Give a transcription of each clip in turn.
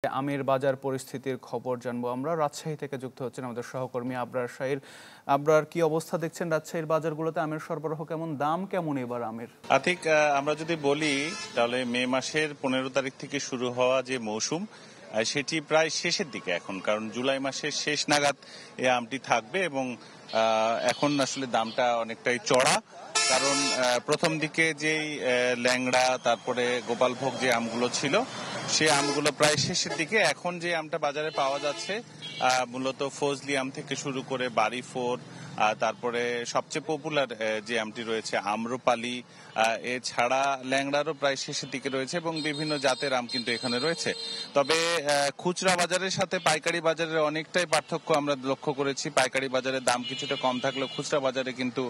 আমের বাজার পরিস্থিতির খবর জানবো আমরা। রাজশাহী থেকে যুক্ত হচ্ছেন আমাদের সহকর্মী আবরার শাহীর। আবরার, কি অবস্থা দেখছেন রাজশাহীর বাজারগুলোতে? আমের সরবরাহ কেমন, দাম কেমন এবার আমের? আতিক, আমরা যদি বলি তাহলে মে মাসের 15 তারিখ থেকে শুরু হওয়া যে মৌসুম সেটি প্রায় শেষের দিকে এখন, কারণ জুলাই মাসের শেষ নাগাদ এই আমটি থাকবে এবং এখন আসলে দামটা অনেকটাই চড়া। কারণ প্রথম দিকে যেই ল্যাংড়া তারপরে গোপালভোগ যে আমগুলো ছিল সেই আমগুলো প্রায় শেষের দিকে। এখন যে আমটা বাজারে পাওয়া যাচ্ছে মূলত ফজলি আম থেকে শুরু করে বাড়ি ফোর, তারপরে সবচেয়ে পপুলার যে আমটি রয়েছে আম্রপালি, এছাড়া ল্যাংড়ারও প্রায় শেষের দিকে রয়েছে এবং বিভিন্ন জাতের আম কিন্তু এখানে রয়েছে। তবে খুচরা বাজারের সাথে পাইকারি বাজারের অনেকটাই পার্থক্য আমরা লক্ষ্য করেছি। পাইকারি বাজারের দাম কিছুটা কম থাকলেও খুচরা বাজারে কিন্তু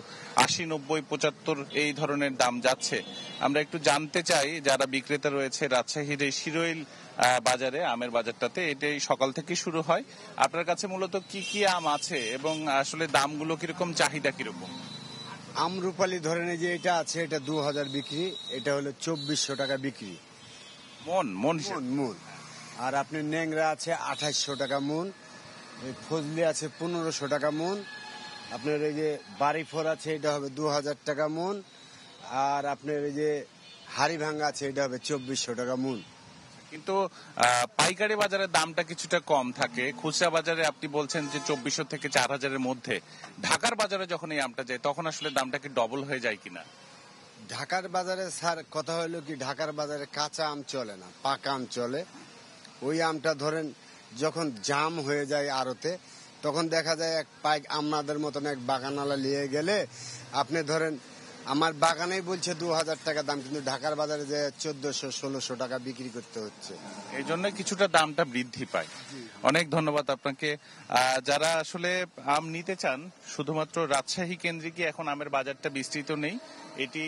80, 90, 75 এই ধরনের দাম যাচ্ছে। আমরা একটু জানতে চাই যারা বিক্রেতা রয়েছে রাজশাহীর এই শিরোইল বাজারে, আমের বাজারটাতে এটাই সকাল থেকে শুরু হয়। আপনার কাছে মূলত কি কি আম আছে এবং আসলে দামগুলো কিরকম, চাহিদা কিরকম? আমরুপালি ধরেন যে এটা আছে, এটা 2000 বিক্রি, এটা হলো 2400 টাকা বিক্রি মন মন মন। আর আপনার ন্যাংরা আছে 2800 টাকা মন, ফজলি আছে 1500 টাকা মন, আপনার এই যে বাড়ি ফোর আছে এটা হবে 2000 টাকা মন, আর আপনার এই যে হাড়ি ভাঙ্গা আছে এটা হবে 2400 টাকা মন। কিন্তু পাইকারি বাজারের দামটা কিছুটা কম থাকে। খুচরা বাজারে আপনি বলছেন যে 2400 থেকে 4000-এর মধ্যে। ঢাকার বাজারে যখন এই আমটা যায় তখন আসলে দামটা কি ডবল হয়ে যায় কিনা? ঢাকার বাজারে স্যার কথা হলো কি, ঢাকার বাজারে কাঁচা আম চলে না, পাকা আম চলে। ওই আমটা ধরেন যখন জাম হয়ে যায় আড়তে, তখন দেখা যায় এক পাইক আমাদের মতন এক বাগানওয়ালা নিয়ে গেলে আপনি ধরেন আমার বাগানেই বলছে 2000 টাকা দাম, কিন্তু ঢাকার বাজারে যে 1400-1600 টাকা বিক্রি করতে হচ্ছে। এই জন্য কিছুটা দামটা বৃদ্ধি পায়। অনেক ধন্যবাদ আপনাকে। যারা আসলে আম নিতে চান, শুধুমাত্র রাজশাহী কেন্দ্রিকই এখন আমের বাজারটা বিস্তৃত নেই। এটি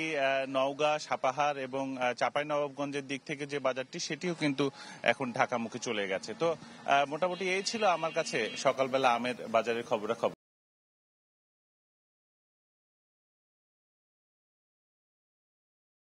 নওগাঁ, সাপাহার এবং চাঁপাইনবাবগঞ্জের দিক থেকে যে বাজারটি সেটিও কিন্তু এখন ঢাকামুখী চলে গেছে। তো মোটামুটি এই ছিল আমার কাছে সকালবেলা আমের বাজারের খবরাখবর।